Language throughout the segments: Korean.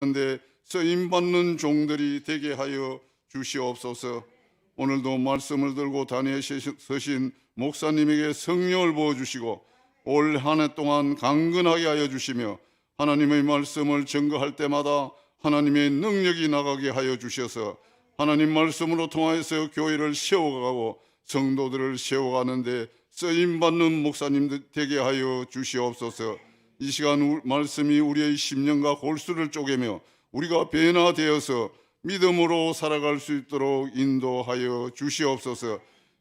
데 쓰임받는 종들이 되게 하여 주시옵소서. 오늘도 말씀을 들고 단위에 서신 목사님에게 성령을 부어주시고 올 한 해 동안 강건하게 하여 주시며 하나님의 말씀을 증거할 때마다 하나님의 능력이 나가게 하여 주셔서 하나님 말씀으로 통하여서 교회를 세워가고 성도들을 세워가는데 쓰임받는 목사님들 되게 하여 주시옵소서. 이 시간 말씀이 우리의 심령과 골수를 쪼개며 우리가 변화되어서 믿음으로 살아갈 수 있도록 인도하여 주시옵소서.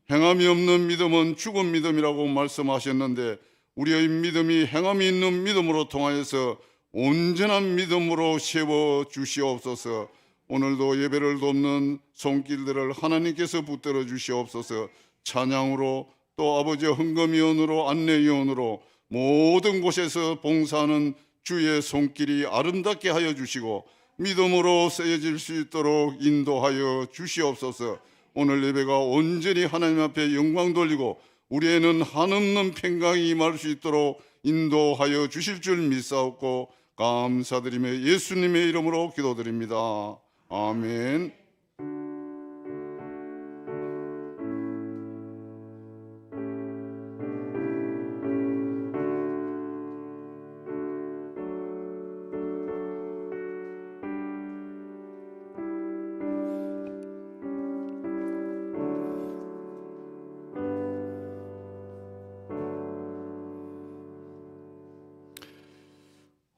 행함이 없는 믿음은 죽은 믿음이라고 말씀하셨는데 우리의 믿음이 행함이 있는 믿음으로 통하여서 온전한 믿음으로 세워 주시옵소서. 오늘도 예배를 돕는 손길들을 하나님께서 붙들어 주시옵소서. 찬양으로 또 아버지의 헌금위원으로 안내위원으로 모든 곳에서 봉사하는 주의 손길이 아름답게 하여 주시고 믿음으로 쓰여질 수 있도록 인도하여 주시옵소서. 오늘 예배가 온전히 하나님 앞에 영광 돌리고 우리에는 한없는 평강이 임할 수 있도록 인도하여 주실 줄 믿사옵고 감사드리며 예수님의 이름으로 기도드립니다. 아멘.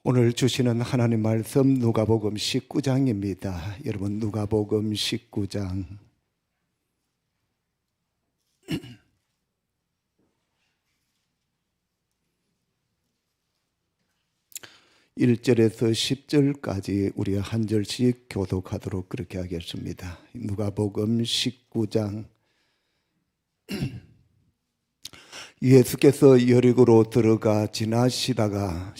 오늘 주시는 하나님 말씀 누가복음 19장입니다. 여러분 누가복음 19장 1절에서 10절까지 우리가 한 절씩 교독하도록 그렇게 하겠습니다. 누가복음 19장 예수께서 여리고로 들어가 지나가시더라.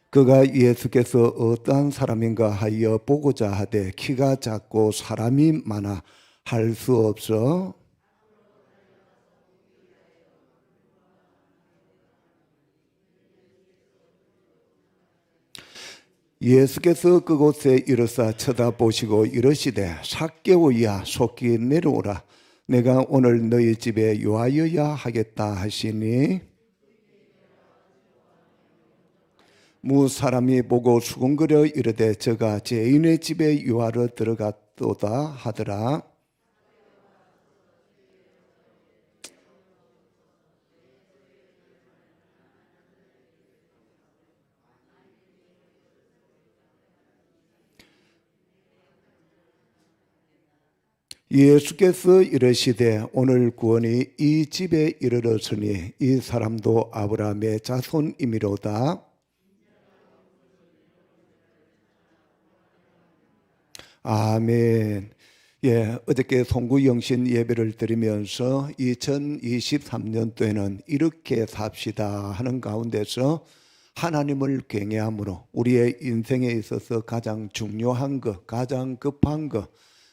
그가 예수께서 어떠한 사람인가 하여 보고자 하되 키가 작고 사람이 많아 할 수 없어 예수께서 그곳에 이르사 쳐다보시고 이르시되 삭개오야 속히 내려오라. 내가 오늘 너희 집에 요하여야 하겠다 하시니 무 사람이 보고 수군거려 이르되 저가 죄인의 집에 요하러 들어갔도다 하더라. 예수께서 이르시되 오늘 구원이 이 집에 이르렀으니 이 사람도 아브라함의 자손이미로다. 아멘. 어저께 송구영신 예배를 드리면서 2023년도에는 이렇게 삽시다 하는 가운데서 하나님을 경외함으로 우리의 인생에 있어서 가장 중요한 것, 가장 급한 것,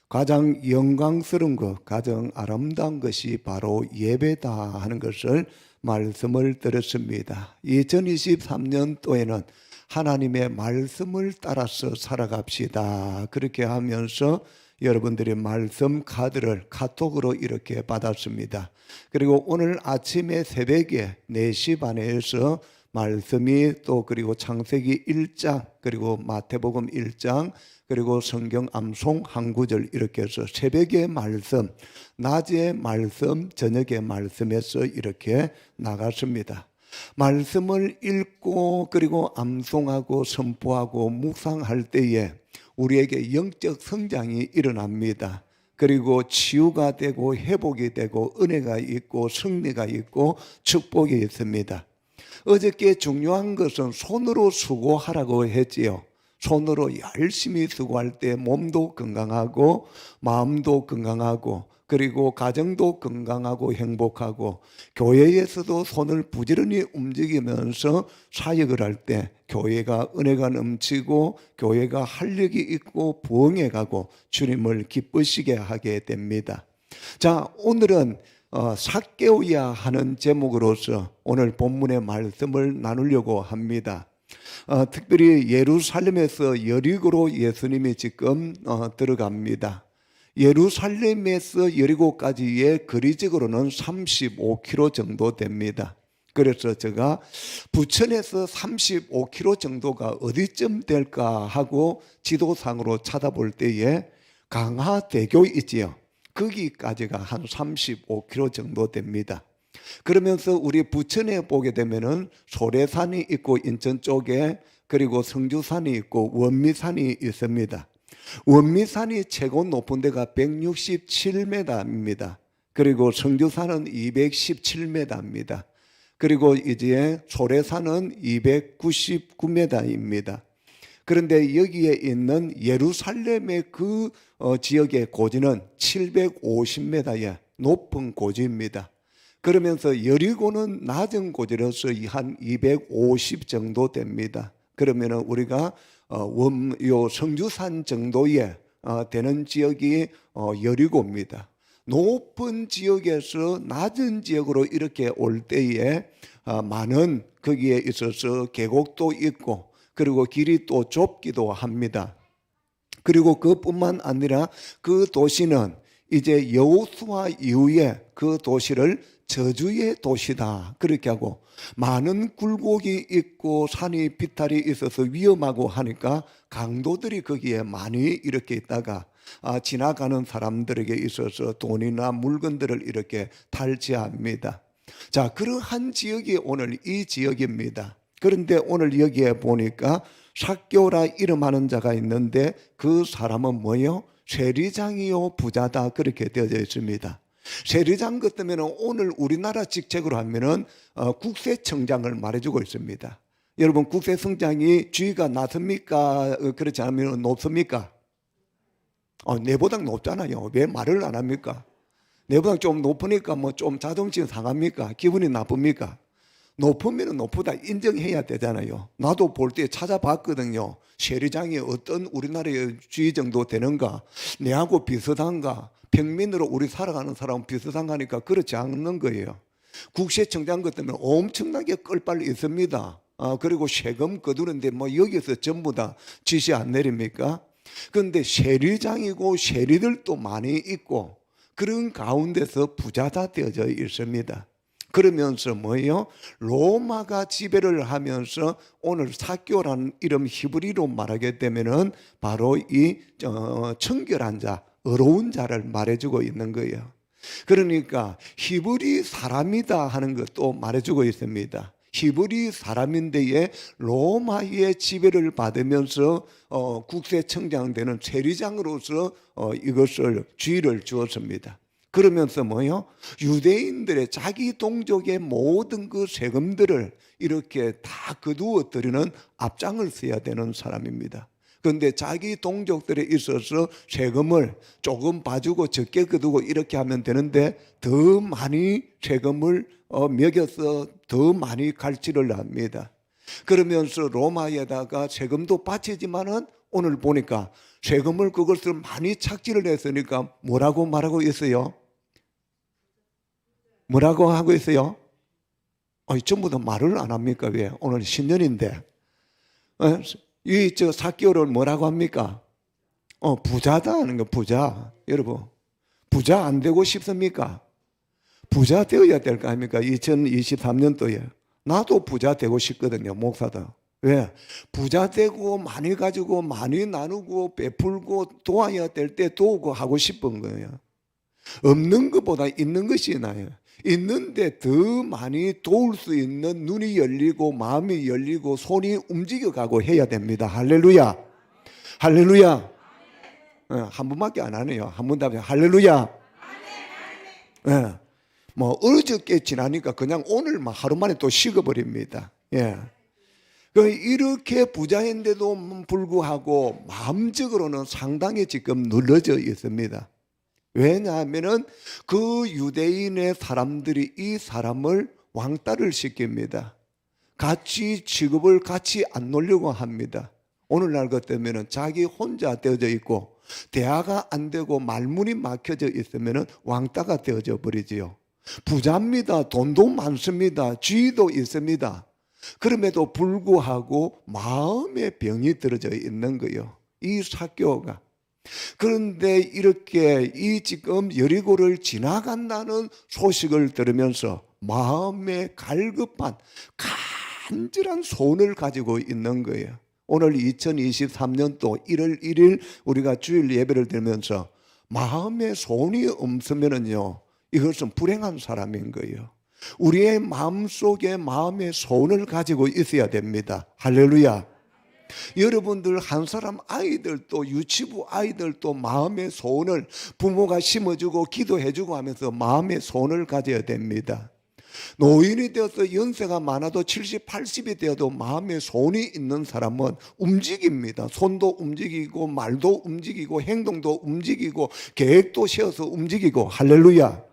가장 영광스러운 것, 가장 아름다운 것이 바로 예배다 하는 것을 말씀을 들었습니다. 2023년도에는 하나님의 말씀을 따라서 살아갑시다. 그렇게 하면서 여러분들의 말씀 카드를 카톡으로 이렇게 받았습니다. 그리고 오늘 아침에 새벽에 4시 반에서 말씀이 또 그리고 창세기 1장 그리고 마태복음 1장 그리고 성경 암송 한 구절 이렇게 해서 새벽의 말씀, 낮의 말씀, 저녁의 말씀에서 이렇게 나갔습니다. 말씀을 읽고 그리고 암송하고 선포하고 묵상할 때에 우리에게 영적 성장이 일어납니다. 그리고 치유가 되고 회복이 되고 은혜가 있고 승리가 있고 축복이 있습니다. 어저께 중요한 것은 손으로 수고하라고 했지요. 손으로 열심히 수고할 때 몸도 건강하고 마음도 건강하고 그리고 가정도 건강하고 행복하고 교회에서도 손을 부지런히 움직이면서 사역을 할 때 교회가 은혜가 넘치고 교회가 활력이 있고 부흥해 가고 주님을 기쁘시게 하게 됩니다. 자, 오늘은 삭개오야 하는 제목으로서 오늘 본문의 말씀을 나누려고 합니다. 특별히 예루살렘에서 여리고로 예수님이 지금 들어갑니다. 예루살렘에서 여리고까지의 거리적으로는 35km 정도 됩니다. 그래서 제가 부천에서 35km 정도가 어디쯤 될까 하고 지도상으로 찾아볼 때에 강화대교 있지요. 거기까지가 한 35km 정도 됩니다. 그러면서 우리 부천에 보게 되면은 소래산이 있고 인천 쪽에, 그리고 성주산이 있고 원미산이 있습니다. 원미산이 최고 높은 데가 167m입니다. 그리고 성주산은 217m입니다. 그리고 이제 소래산은 299m입니다. 그런데 여기에 있는 예루살렘의 그 지역의 고지는 750m의 높은 고지입니다. 그러면서 여리고는 낮은 고지로서 한 250 정도 됩니다. 그러면 우리가 요 성주산 정도의 되는 지역이 여리고입니다. 높은 지역에서 낮은 지역으로 이렇게 올 때에 많은 거기에 있어서 계곡도 있고, 그리고 길이 또 좁기도 합니다. 그리고 그뿐만 아니라 그 도시는 이제 여호수아 이후에 그 도시를 저주의 도시다 그렇게 하고, 많은 굴곡이 있고 산이 비탈이 있어서 위험하고 하니까 강도들이 거기에 많이 이렇게 있다가 지나가는 사람들에게 있어서 돈이나 물건들을 이렇게 탈취합니다. 자, 그러한 지역이 오늘 이 지역입니다. 그런데 오늘 여기에 보니까 삭개오라 이름하는 자가 있는데 그 사람은 뭐예요? 세리장이요 부자다 그렇게 되어져 있습니다. 세리장 같으면 오늘 우리나라 직책으로 하면은 국세청장을 말해주고 있습니다. 여러분, 국세청장이 주위가 낮습니까? 그렇지 않으면 높습니까? 내보다 높잖아요. 왜 말을 안 합니까? 내보다 좀 높으니까 뭐 좀 자존심 상합니까? 기분이 나쁩니까? 높으면 높다 인정해야 되잖아요. 나도 볼 때 찾아봤거든요. 세리장이 어떤 우리나라의 주의 정도 되는가, 내하고 비슷한가, 평민으로 우리 살아가는 사람은 비슷한가 하니까 그렇지 않는 거예요. 국세청장 것 때문에 엄청나게 끌빨 있습니다. 그리고 세금 거두는데 뭐 여기서 전부 다 지시 안 내립니까? 그런데 세리장이고 세리들도 많이 있고 그런 가운데서 부자가 되어져 있습니다. 그러면서 뭐예요? 로마가 지배를 하면서 오늘 삭개오라는 이름 히브리로 말하게 되면은 바로 이 청결한 자, 의로운 자를 말해주고 있는 거예요. 그러니까 히브리 사람이다 하는 것도 말해주고 있습니다. 히브리 사람인데에 로마의 지배를 받으면서 국세청장 되는 세리장으로서 이것을 지위를 주었습니다. 그러면서 뭐요? 유대인들의 자기 동족의 모든 그 세금들을 이렇게 다 거두어 드리는 앞장을 서야 되는 사람입니다. 그런데 자기 동족들에 있어서 세금을 조금 봐주고 적게 거두고 이렇게 하면 되는데 더 많이 세금을 매겨서 더 많이 갈취를 합니다. 그러면서 로마에다가 세금도 바치지만은 오늘 보니까 세금을 그것을 많이 착취를 했으니까 뭐라고 말하고 있어요? 뭐라고 하고 있어요? 전부 다 말을 안 합니까? 왜? 오늘 신년인데. 이 삭개오를 뭐라고 합니까? 부자다 하는 거, 부자. 여러분, 부자 안 되고 싶습니까? 부자 되어야 될 거 아닙니까? 2023년도에. 나도 부자 되고 싶거든요, 목사도. 왜? 부자 되고 많이 가지고 많이 나누고 베풀고 도와야 될 때 도우고 하고 싶은 거예요. 없는 것보다 있는 것이 나아요. 있는데 더 많이 도울 수 있는 눈이 열리고 마음이 열리고 손이 움직여가고 해야 됩니다. 할렐루야. 할렐루야. 한 번밖에 안 하네요. 한 번 답해. 할렐루야. 뭐 어저께 지나니까 그냥 오늘만 하루 만에 또 식어버립니다. 이렇게 부자인데도 불구하고 마음적으로는 상당히 지금 눌러져 있습니다. 왜냐하면은 그 유대인의 사람들이 이 사람을 왕따를 시킵니다. 같이 직업을 같이 안 놓으려고 합니다. 오늘날 같으면은 자기 혼자 되어져 있고 대화가 안 되고 말문이 막혀져 있으면은 왕따가 되어져 버리지요. 부자입니다. 돈도 많습니다. 지위도 있습니다. 그럼에도 불구하고 마음의 병이 들어져 있는 거예요. 이 삭개오가. 그런데 이렇게 이 지금 여리고를 지나간다는 소식을 들으면서 마음에 갈급한 간절한 소원을 가지고 있는 거예요. 오늘 2023년도 1월 1일 우리가 주일 예배를 드리면서 마음에 소원이 없으면요, 이것은 불행한 사람인 거예요. 우리의 마음속에 마음의 소원을 가지고 있어야 됩니다. 할렐루야. 여러분들 한 사람 아이들도 유치부 아이들도 마음의 소원을 부모가 심어주고 기도해주고 하면서 마음의 소원을 가져야 됩니다. 노인이 되어서 연세가 많아도 70, 80이 되어도 마음의 소원이 있는 사람은 움직입니다. 손도 움직이고 말도 움직이고 행동도 움직이고 계획도 세워서 움직이고. 할렐루야.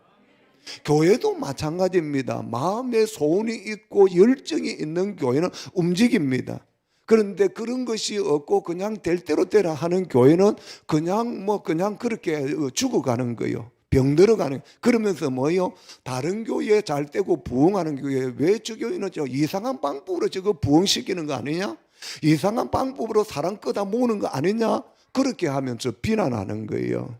교회도 마찬가지입니다. 마음의 소원이 있고 열정이 있는 교회는 움직입니다. 그런데 그런 것이 없고 그냥 될 대로 되라 하는 교회는 그냥 그렇게 죽어가는 거예요. 병들어가는. 그러면서 뭐요? 다른 교회 잘 되고 부흥하는 교회, 왜 저 교회는 이상한 방법으로 저거 부흥시키는 거 아니냐? 이상한 방법으로 사람 끄다 모으는 거 아니냐? 그렇게 하면서 비난하는 거예요.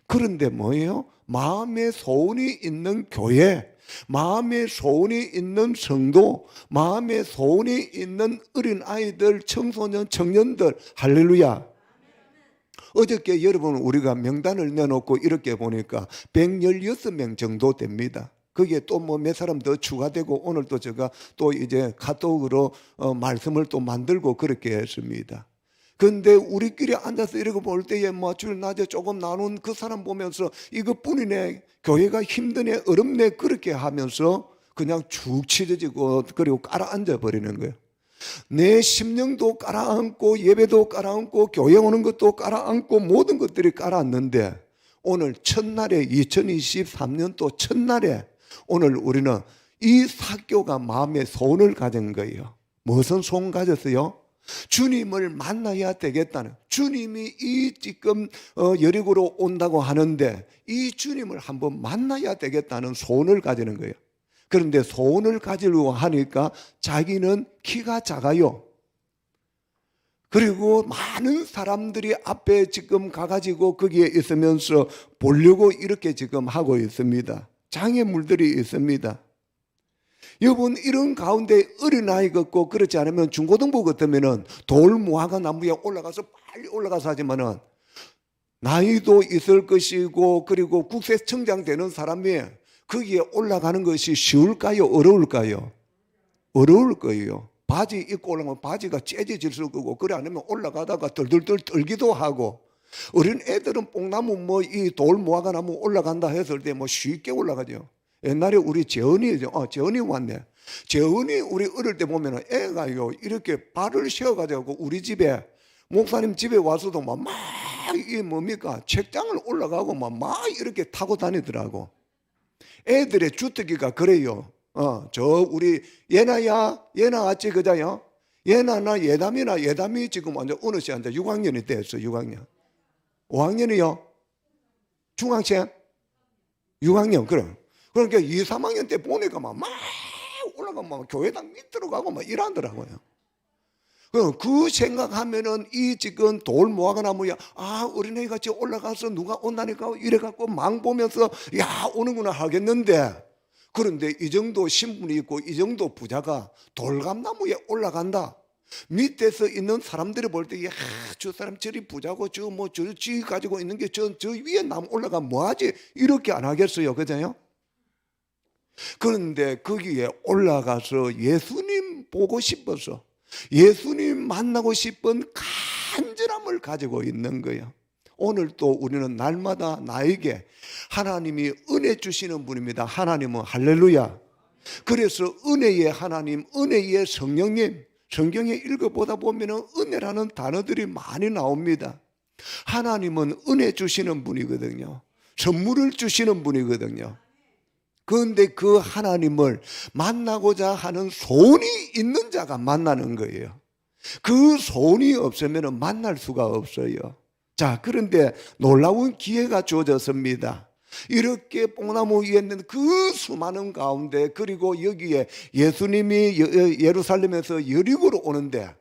그런데 뭐예요? 마음의 소원이 있는 교회, 마음의 소원이 있는 성도, 마음의 소원이 있는 어린아이들, 청소년, 청년들. 할렐루야. 어저께 여러분 우리가 명단을 내놓고 이렇게 보니까 116명 정도 됩니다. 거기에 또 몇 사람 더 추가되고 오늘 또 제가 또 이제 카톡으로 말씀을 또 만들고 그렇게 했습니다. 그런데 우리끼리 앉아서 이러고 볼 때에 주일 낮에 조금 나눈 그 사람 보면서 이것뿐이네, 교회가 힘드네, 어렵네, 그렇게 하면서 그냥 축 치러지고 그리고 깔아앉아 버리는 거예요. 내 심령도 깔아앉고 예배도 깔아앉고 교회 오는 것도 깔아앉고 모든 것들이 깔아앉는데 오늘 첫날에 2023년도 첫날에 오늘 우리는 이 삭개오가 마음에 소원을 가진 거예요. 무슨 소원 가졌어요? 주님을 만나야 되겠다는, 주님이 이 지금 여리고로 온다고 하는데 이 주님을 한번 만나야 되겠다는 소원을 가지는 거예요. 그런데 소원을 가지려고 하니까 자기는 키가 작아요. 그리고 많은 사람들이 앞에 지금 가가지고 거기에 있으면서 보려고 이렇게 지금 하고 있습니다. 장애물들이 있습니다. 여러분, 이런 가운데 어린아이 같고 그렇지 않으면 중고등부 같으면은 돌 무화과 나무에 올라가서 빨리 올라가서 하지만은 나이도 있을 것이고 그리고 국세청장 되는 사람이 거기에 올라가는 것이 쉬울까요? 어려울까요? 어려울 거예요. 바지 입고 올라가면 바지가 째져질 수 있고, 그래 않으면 올라가다가 덜덜덜 떨기도 하고, 어린 애들은 뽕나무 이 돌 무화과 나무 올라간다 했을 때 쉽게 올라가죠. 옛날에 우리 재원이 왔네. 재원이 우리 어릴 때 보면은 애가요 이렇게 발을 세워가지고 우리 집에 목사님 집에 와서도 이 뭡니까 책장을 올라가고 막 이렇게 타고 다니더라고. 애들의 주특기가 그래요. 저 우리 예나 왔지 그자요. 예나나 예담이 지금 완전 어느 시한테 6학년이 됐어. 6학년. 5학년이요? 중학생? 6학년 그럼. 그러니까 2, 3학년 때 보니까 막 올라가면 교회당 밑으로 가고 막 이러더라고요. 그 생각하면은 이 지금 돌 무화과 나무야, 어린애 같이 올라가서 누가 온다니까 이래갖고 망 보면서 야 오는구나 하겠는데, 그런데 이 정도 신분이 있고 이 정도 부자가 돌감나무에 올라간다. 밑에서 있는 사람들이 볼 때, 저 사람 저리 부자고 지 가지고 있는 게 저 위에 나무 올라가면 뭐하지? 이렇게 안 하겠어요, 그죠? 그런데 거기에 올라가서 예수님 보고 싶어서 예수님 만나고 싶은 간절함을 가지고 있는 거예요. 오늘 또 우리는 날마다 나에게 하나님이 은혜 주시는 분입니다. 하나님은 할렐루야. 그래서 은혜의 하나님, 은혜의 성령님, 성경에 읽어보다 보면 은혜라는 단어들이 많이 나옵니다. 하나님은 은혜 주시는 분이거든요. 선물을 주시는 분이거든요. 그런데 그 하나님을 만나고자 하는 소원이 있는 자가 만나는 거예요. 그 소원이 없으면 만날 수가 없어요. 자, 그런데 놀라운 기회가 주어졌습니다. 이렇게 뽕나무 위에 있는 그 수많은 가운데, 그리고 여기에 예수님이 예루살렘에서 여리고로 오는데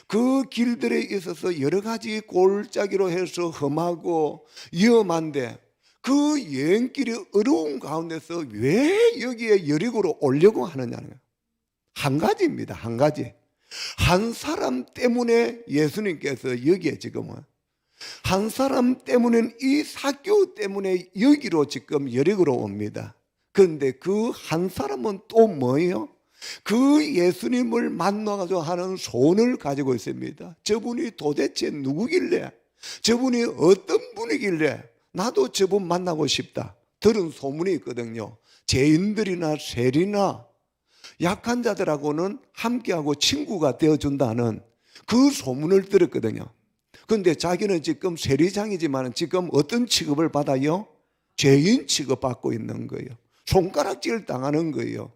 그 길들에 있어서 여러 가지 골짜기로 해서 험하고 위험한데 그 여행길이 어려운 가운데서 왜 여기에 여리고로 오려고 하느냐는 거예요. 한 가지입니다. 한 가지. 한 사람 때문에 예수님께서 여기에 지금은, 한 사람 때문에, 이 삭개오 때문에 여기로 지금 여리고로 옵니다. 그런데 그 한 사람은 또 뭐예요? 그 예수님을 만나가지고 하는 소원을 가지고 있습니다. 저분이 도대체 누구길래, 저분이 어떤 분이길래 나도 저분 만나고 싶다. 들은 소문이 있거든요. 죄인들이나 세리나 약한 자들하고는 함께하고 친구가 되어준다는 그 소문을 들었거든요. 그런데 자기는 지금 세리장이지만 지금 어떤 취급을 받아요? 죄인 취급받고 있는 거예요. 손가락질 당하는 거예요.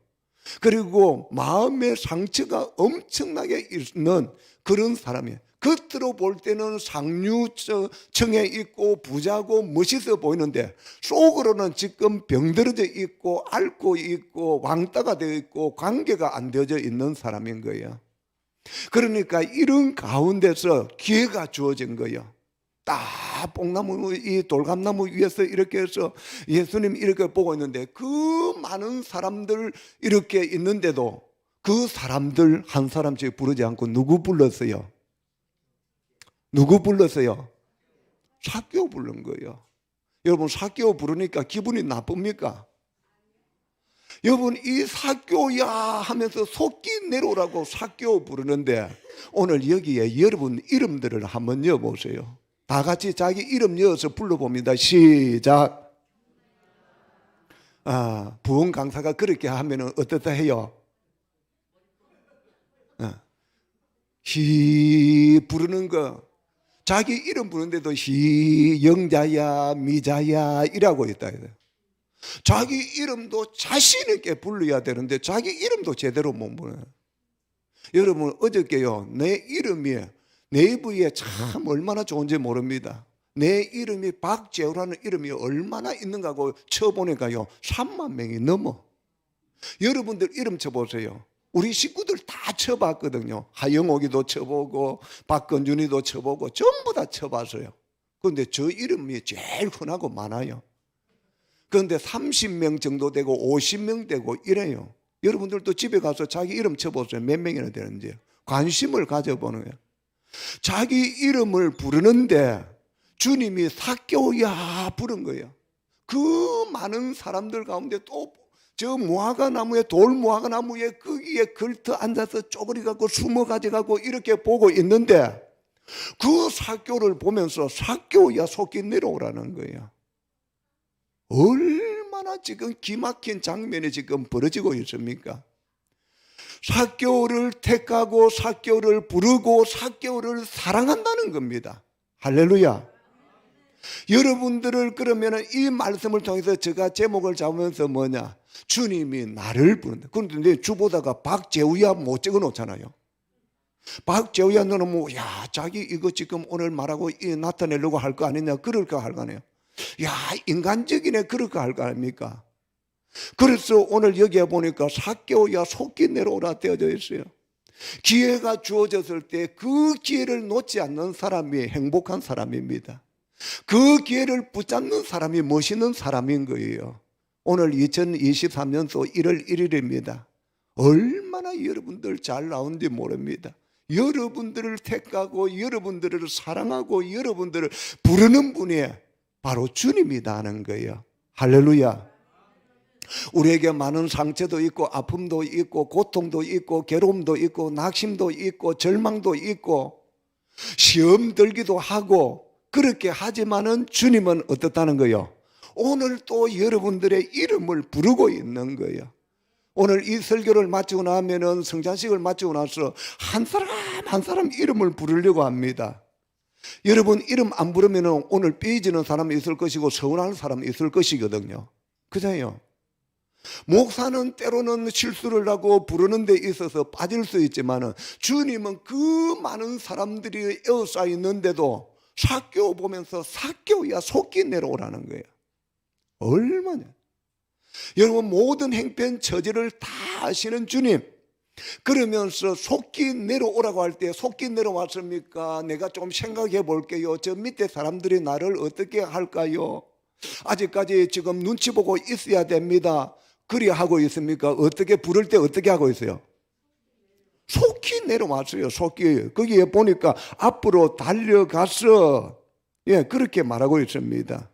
그리고 마음의 상처가 엄청나게 있는 그런 사람이에요. 겉으로 볼 때는 상류층에 있고 부자고 멋있어 보이는데 속으로는 지금 병들어져 있고 앓고 있고 왕따가 되어 있고 관계가 안 되어져 있는 사람인 거예요. 그러니까 이런 가운데서 기회가 주어진 거예요. 딱 뽕나무, 이 돌감나무 위에서 이렇게 해서 예수님 이렇게 보고 있는데 그 많은 사람들 이렇게 있는데도 그 사람들 한 사람씩 부르지 않고 누구 불렀어요? 누구 불렀어요? 삭개오 부른 거예요. 여러분, 삭개오 부르니까 기분이 나쁩니까? 여러분, 이 삭개오야 하면서 속기 내려오라고 삭개오 부르는데 오늘 여기에 여러분 이름들을 한번 넣어보세요. 다 같이 자기 이름 넣어서 불러봅니다. 시작. 부흥 강사가 그렇게 하면 어떻다 해요? 히 부르는 거, 자기 이름 부르는데도 히 영자야 미자야 이라고 있다. 자기 이름도 자신 있게 불러야 되는데 자기 이름도 제대로 못 불러요. 여러분, 어저께요 내 이름이 네이버에 참 얼마나 좋은지 모릅니다. 내 이름이 박재우라는 이름이 얼마나 있는가고 쳐보니까요 3만 명이 넘어. 여러분들 이름 쳐보세요. 우리 식구들 다 쳐봤거든요. 하영옥이도 쳐보고 박건준이도 쳐보고 전부 다 쳐봤어요. 그런데 저 이름이 제일 흔하고 많아요. 그런데 30명 정도 되고 50명 되고 이래요. 여러분들도 집에 가서 자기 이름 쳐보세요. 몇 명이나 되는지 관심을 가져보는 거예요. 자기 이름을 부르는데 주님이 삭개오야 부른 거예요. 그 많은 사람들 가운데 또 저 무화과 나무에, 돌 무화과 나무에 거기에 걸터 앉아서 쪼그리 갖고 숨어 가져가고 이렇게 보고 있는데 그 삭개오를 보면서 삭개오야 속기 내려오라는 거예요. 얼마나 지금 기막힌 장면이 지금 벌어지고 있습니까? 삭개오를 택하고 삭개오를 부르고 삭개오를 사랑한다는 겁니다. 할렐루야. 여러분들을 그러면 이 말씀을 통해서 제가 제목을 잡으면서 뭐냐? 주님이 나를 부른다. 그런데 내 주보다가 박재우야 못 적어 놓잖아요. 박재우야 너는 뭐, 야, 자기 이거 지금 오늘 말하고 나타내려고 할 거 아니냐? 그럴까 할 거 아니에요. 야, 인간적이네. 그럴까 할 거 아닙니까? 그래서 오늘 여기에 보니까 삭개오야 속기 내려오라 되어져 있어요. 기회가 주어졌을 때 그 기회를 놓지 않는 사람이 행복한 사람입니다. 그 기회를 붙잡는 사람이 멋있는 사람인 거예요. 오늘 2023년도 1월 1일입니다. 얼마나 여러분들 잘 나온지 모릅니다. 여러분들을 택하고 여러분들을 사랑하고 여러분들을 부르는 분이 바로 주님이다는 거예요. 할렐루야. 우리에게 많은 상처도 있고 아픔도 있고 고통도 있고 괴로움도 있고 낙심도 있고 절망도 있고 시험 들기도 하고 그렇게 하지만은 주님은 어떻다는 거예요? 오늘 또 여러분들의 이름을 부르고 있는 거예요. 오늘 이 설교를 마치고 나면은 성찬식을 마치고 나서 한 사람 한 사람 이름을 부르려고 합니다. 여러분 이름 안 부르면은 오늘 삐지는 사람이 있을 것이고 서운한 사람이 있을 것이거든요. 그잖아요. 목사는 때로는 실수를 하고 부르는 데 있어서 빠질 수 있지만은 주님은 그 많은 사람들이 에워싸여 있는데도 삭개오 보면서 삭개오야 속기 내려오라는 거예요. 얼마냐. 여러분, 모든 행편 처지를 다 아시는 주님, 그러면서 속기 내려오라고 할 때 속기 내려왔습니까? 내가 좀 생각해 볼게요. 저 밑에 사람들이 나를 어떻게 할까요? 아직까지 지금 눈치 보고 있어야 됩니다. 그리 하고 있습니까? 어떻게 부를 때 어떻게 하고 있어요? 속기 내려왔어요. 속기. 거기에 보니까 앞으로 달려가서 그렇게 말하고 있습니다.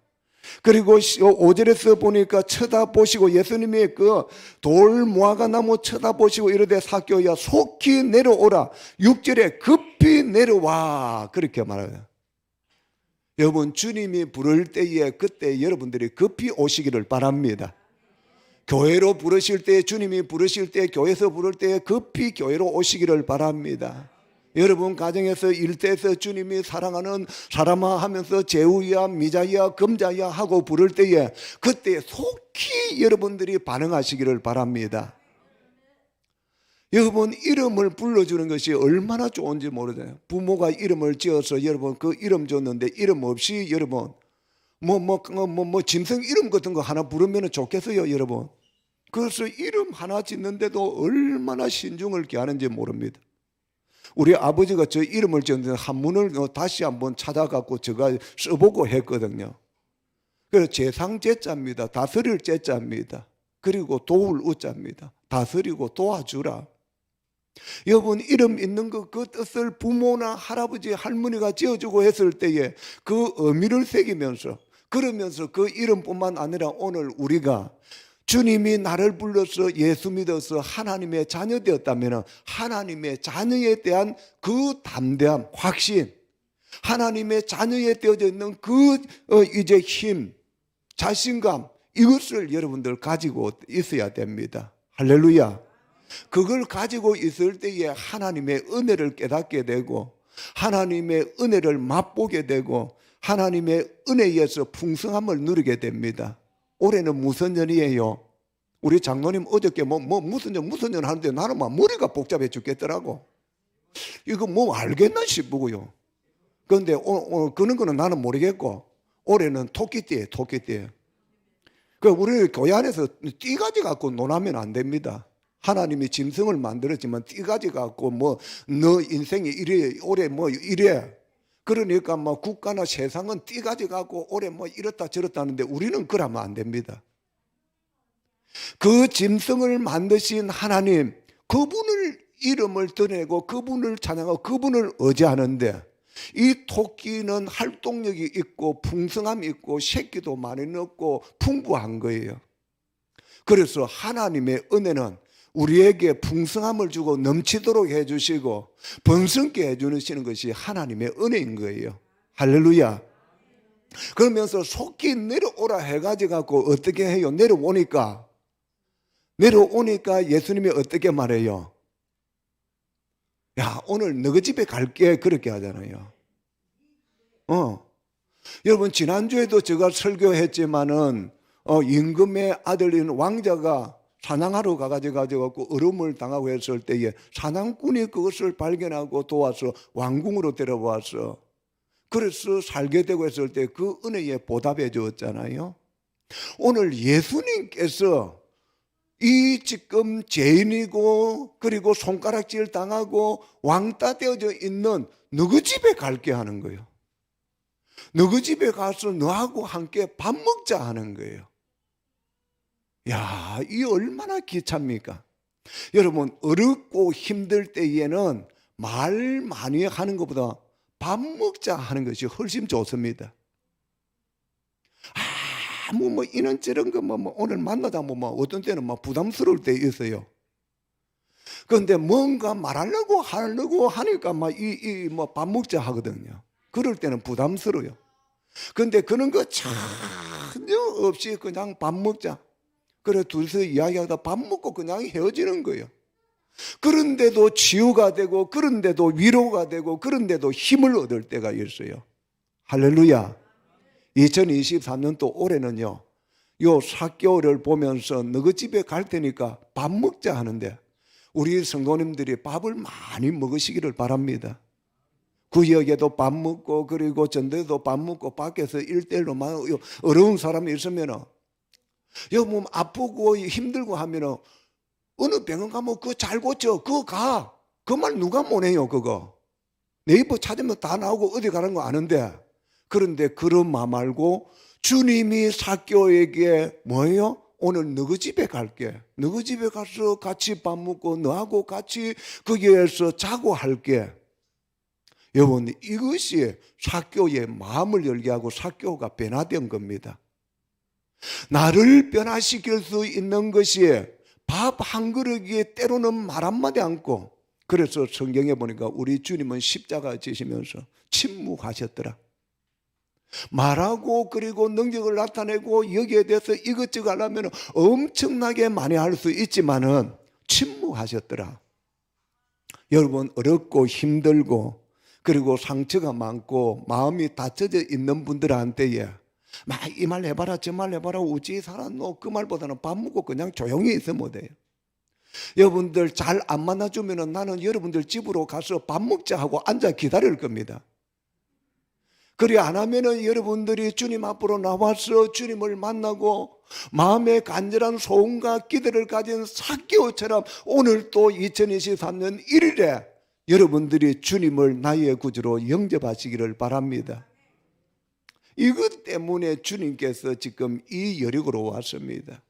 그리고 5절에서 보니까 쳐다보시고, 예수님이 그 돌무화과 나무 쳐다보시고 이르되 삭개오야 속히 내려오라. 6절에 급히 내려와, 그렇게 말해요. 여러분, 주님이 부를 때에 그때 여러분들이 급히 오시기를 바랍니다. 교회로 부르실 때, 주님이 부르실 때, 교회에서 부를 때 급히 교회로 오시기를 바랍니다. 여러분 가정에서 일대에서 주님이 사랑하는 사람아 하면서 제우야, 미자야, 금자야 하고 부를 때에 그때 속히 여러분들이 반응하시기를 바랍니다. 여러분, 이름을 불러주는 것이 얼마나 좋은지 모르잖아요. 부모가 이름을 지어서 여러분 그 이름 줬는데 이름 없이 여러분 짐승 이름 같은 거 하나 부르면 좋겠어요, 여러분. 그래서 이름 하나 짓는데도 얼마나 신중을 기하는지 모릅니다. 우리 아버지가 저 이름을 지었는데 한문을 다시 한번 찾아갖고 제가 써보고 했거든요. 그래서 재상 제자입니다. 다스릴 제자입니다. 그리고 도울 우자입니다. 다스리고 도와주라. 여러분, 이름 있는 그 뜻을 부모나 할아버지, 할머니가 지어주고 했을 때에 그 의미를 새기면서, 그러면서 그 이름뿐만 아니라 오늘 우리가 주님이 나를 불러서 예수 믿어서 하나님의 자녀 되었다면 하나님의 자녀에 대한 그 담대함, 확신, 하나님의 자녀에 되어져 있는 그 이제 힘, 자신감, 이것을 여러분들 가지고 있어야 됩니다. 할렐루야. 그걸 가지고 있을 때에 하나님의 은혜를 깨닫게 되고 하나님의 은혜를 맛보게 되고 하나님의 은혜에서 풍성함을 누리게 됩니다. 올해는 무슨 년이에요? 우리 장로님 어저께 무슨 년 하는데 나는 막 머리가 복잡해 죽겠더라고. 이거 뭐 알겠나 싶고요. 그런데 그런 거는 나는 모르겠고 올해는 토끼띠예요, 토끼띠. 그 우리 교회 안에서 띠가지 갖고 논하면 안 됩니다. 하나님이 짐승을 만들었지만 띠가지 갖고 너 인생이 이래, 올해 이래. 그러니까 국가나 세상은 띠가지 갖고 올해 이렇다 저렇다 하는데 우리는 그러면 안 됩니다. 그 짐승을 만드신 하나님, 그분을 이름을 드러내고 그분을 찬양하고 그분을 의지하는데 이 토끼는 활동력이 있고 풍성함이 있고 새끼도 많이 넣고 풍부한 거예요. 그래서 하나님의 은혜는 우리에게 풍성함을 주고 넘치도록 해주시고 번성케 해주시는 것이 하나님의 은혜인 거예요. 할렐루야. 그러면서 속히 내려오라 해가지고 어떻게 해요? 내려오니까 예수님이 어떻게 말해요? 야, 오늘 너희 집에 갈게, 그렇게 하잖아요. 여러분, 지난주에도 제가 설교했지만은 임금의 아들인 왕자가 사냥하러 가가지고 어려움을 당하고 했을 때에 사냥꾼이 그것을 발견하고 도와서 왕궁으로 데려와서 그래서 살게 되고 했을 때 그 은혜에 보답해 주었잖아요. 오늘 예수님께서 이 지금 죄인이고 그리고 손가락질 당하고 왕따 되어져 있는 너희 집에 갈게 하는 거예요. 너희 집에 가서 너하고 함께 밥 먹자 하는 거예요. 야, 이 얼마나 귀합니까? 여러분, 어렵고 힘들 때에는 말 많이 하는 것보다 밥 먹자 하는 것이 훨씬 좋습니다. 이런저런 거 오늘 만나다 보면 어떤 때는 부담스러울 때 있어요. 그런데 뭔가 말하려고 하니까 밥 먹자 하거든요. 그럴 때는 부담스러워요. 그런데 그런 거 전혀 없이 그냥 밥 먹자. 그래 둘이서 이야기하다 밥 먹고 그냥 헤어지는 거예요. 그런데도 치유가 되고 그런데도 위로가 되고 그런데도 힘을 얻을 때가 있어요. 할렐루야. 2023년도 올해는요, 요 4개월을 보면서 너희 집에 갈 테니까 밥 먹자 하는데 우리 성도님들이 밥을 많이 먹으시기를 바랍니다. 구역에도 밥 먹고 그리고 전대도 밥 먹고 밖에서 1:1로 어려운 사람이 있으면 여기 몸 아프고 힘들고 하면은 어느 병원 가면 그거 잘 고쳐. 그거 가. 그 말 누가 못해요, 그거. 네이버 찾으면 다 나오고 어디 가는 거 아는데. 그런데 그런 마 말고 주님이 삭개오에게 뭐예요? 오늘 너희 집에 갈게. 너희 집에 가서 같이 밥 먹고 너하고 같이 거기에서 자고 할게. 여러분, 이것이 삭개오의 마음을 열게 하고 삭개오가 변화된 겁니다. 나를 변화시킬 수 있는 것이 밥 한 그릇에 때로는 말 한마디 않고, 그래서 성경에 보니까 우리 주님은 십자가 지시면서 침묵하셨더라. 말하고 그리고 능력을 나타내고 여기에 대해서 이것저것 하려면 엄청나게 많이 할 수 있지만은 침묵하셨더라. 여러분, 어렵고 힘들고 그리고 상처가 많고 마음이 다쳐져 있는 분들한테에 막 이 말 해봐라 저 말 해봐라 어찌 살았노 그 말보다는 밥 먹고 그냥 조용히 있으면 돼요. 여러분들 잘 안 만나주면 나는 여러분들 집으로 가서 밥 먹자 하고 앉아 기다릴 겁니다. 그리 안 하면은 여러분들이 주님 앞으로 나와서 주님을 만나고 마음의 간절한 소원과 기대를 가진 삭개오처럼 오늘 또 2023년 1일에 여러분들이 주님을 나의 구주로 영접하시기를 바랍니다. 이것 때문에 주님께서 지금 이 여리고로 왔습니다.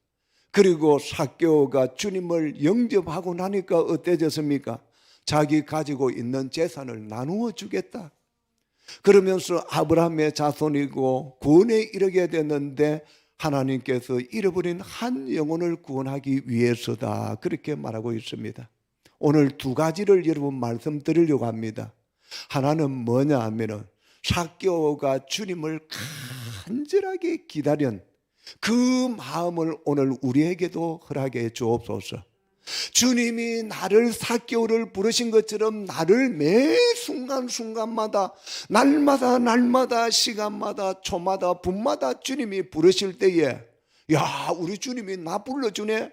그리고 삭개오가 주님을 영접하고 나니까 어때졌습니까? 자기 가지고 있는 재산을 나누어 주겠다. 그러면서 아브라함의 자손이고 구원에 이르게 됐는데 하나님께서 잃어버린 한 영혼을 구원하기 위해서다. 그렇게 말하고 있습니다. 오늘 두 가지를 여러분 말씀드리려고 합니다. 하나는 뭐냐 하면은 삭개오가 주님을 간절하게 기다린 그 마음을 오늘 우리에게도 허락해 주옵소서. 주님이 나를 삭개오를 부르신 것처럼 나를 매 순간순간마다 날마다 시간마다 초마다 분마다 주님이 부르실 때에 야 우리 주님이 나 불러주네.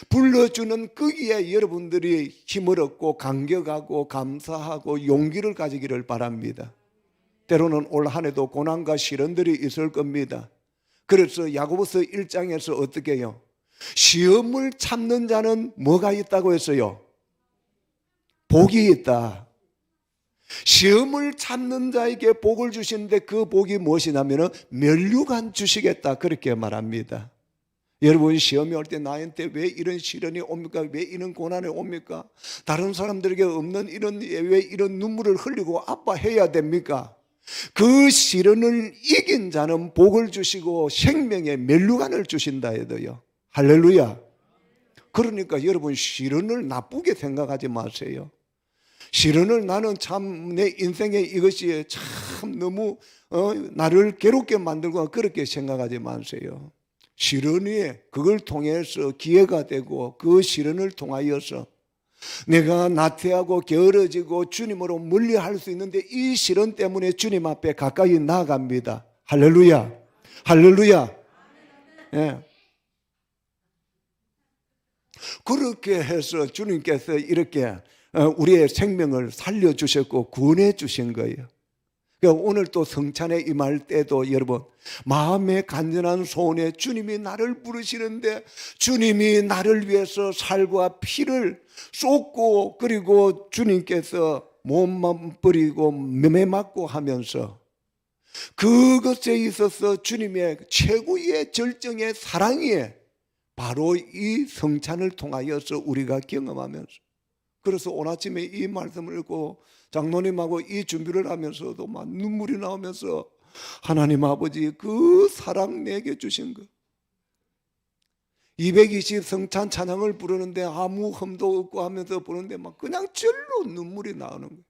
불러주는 거기에 여러분들이 힘을 얻고 감격하고 감사하고 용기를 가지기를 바랍니다. 때로는 올 한 해도 고난과 시련들이 있을 겁니다. 그래서 야고보서 1장에서 어떻게 해요? 시험을 참는 자는 뭐가 있다고 했어요? 복이 있다. 시험을 참는 자에게 복을 주시는데 그 복이 무엇이냐면 면류관 주시겠다 그렇게 말합니다. 여러분 시험이 올 때 나한테 왜 이런 시련이 옵니까? 왜 이런 고난이 옵니까? 다른 사람들에게 없는 왜 이런 눈물을 흘리고 아파해야 됩니까? 그 시련을 이긴 자는 복을 주시고 생명의 면류관을 주신다 해도요. 할렐루야. 그러니까 여러분 시련을 나쁘게 생각하지 마세요. 시련을 나는 참 내 인생에 이것이 참 너무 나를 괴롭게 만들고 그렇게 생각하지 마세요. 시련이 그걸 통해서 기회가 되고 그 시련을 통하여서 내가 나태하고 게으러지고 주님으로 멀리할 수 있는데 이 시련 때문에 주님 앞에 가까이 나아갑니다. 할렐루야. 할렐루야. 예. 그렇게 해서 주님께서 이렇게 우리의 생명을 살려주셨고 구원해 주신 거예요. 그러니까 오늘 또 성찬에 임할 때도 여러분 마음의 간절한 소원에 주님이 나를 부르시는데 주님이 나를 위해서 살과 피를 쏟고 그리고 주님께서 몸만 버리고 매 맞고 하면서 그것에 있어서 주님의 최고의 절정의 사랑이 바로 이 성찬을 통하여서 우리가 경험하면서 그래서 오늘 아침에 이 말씀을 읽고 장로님하고 이 준비를 하면서도 막 눈물이 나오면서 하나님 아버지 그 사랑 내게 주신 것 220 성찬 찬양을 부르는데 아무 흠도 없고 하면서 부르는데 막 그냥 절로 눈물이 나오는 거예요.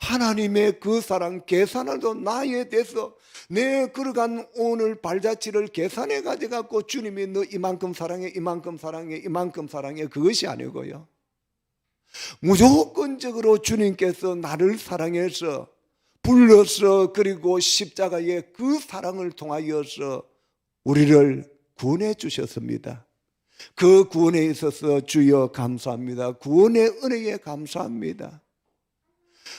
하나님의 그 사랑 계산을도 나에 대해서 내 걸어간 오늘 발자취를 계산해 가져갖고 주님이 너 이만큼 사랑해 이만큼 사랑해 이만큼 사랑해 그것이 아니고요. 무조건적으로 주님께서 나를 사랑해서 불러서 그리고 십자가의 그 사랑을 통하여서 우리를 구원해 주셨습니다. 그 구원에 있어서 주여 감사합니다. 구원의 은혜에 감사합니다.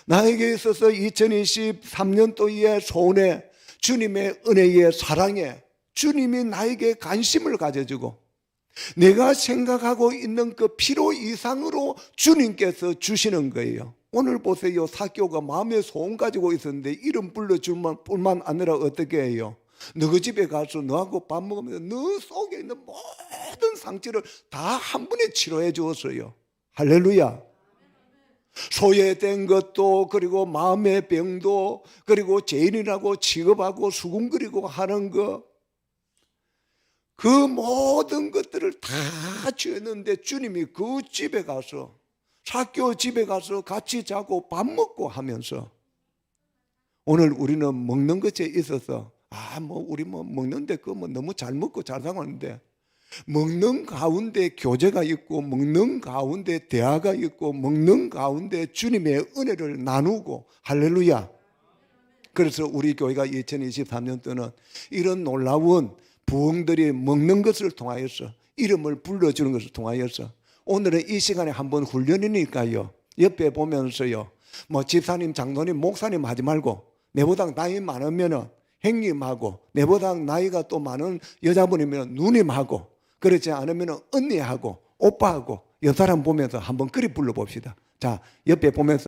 나에게 있어서 2023년도의 소원에 주님의 은혜의 사랑에 주님이 나에게 관심을 가져주고 내가 생각하고 있는 그 필요 이상으로 주님께서 주시는 거예요. 오늘 보세요. 사교가 마음에 소원 가지고 있었는데 이름 불러주면 뿐만 아니라 어떻게 해요? 너희 집에 가서 너하고 밥 먹으면서 너 속에 있는 모든 상처를 다 한 번에 치료해 주었어요. 할렐루야. 소외된 것도, 그리고 마음의 병도, 그리고 죄인이라고 취급하고 수군거리고 하는 거, 그 모든 것들을 다 주었는데 주님이 그 집에 가서, 사교 집에 가서 같이 자고 밥 먹고 하면서, 오늘 우리는 먹는 것에 있어서 우리 먹는데 그거 너무 잘 먹고 잘 사는데, 먹는 가운데 교제가 있고, 먹는 가운데 대화가 있고, 먹는 가운데 주님의 은혜를 나누고, 할렐루야. 그래서 우리 교회가 2023년도는 이런 놀라운 부흥들이 먹는 것을 통하여서, 이름을 불러주는 것을 통하여서, 오늘은 이 시간에 한번 훈련이니까요, 옆에 보면서요, 집사님, 장로님, 목사님 하지 말고, 내보다 나이 많으면 형님하고, 내보다 나이가 또 많은 여자분이면 누님하고, 그렇지 않으면 언니하고 오빠하고 여 사람 보면서 한번 그리 불러봅시다. 자, 옆에 보면서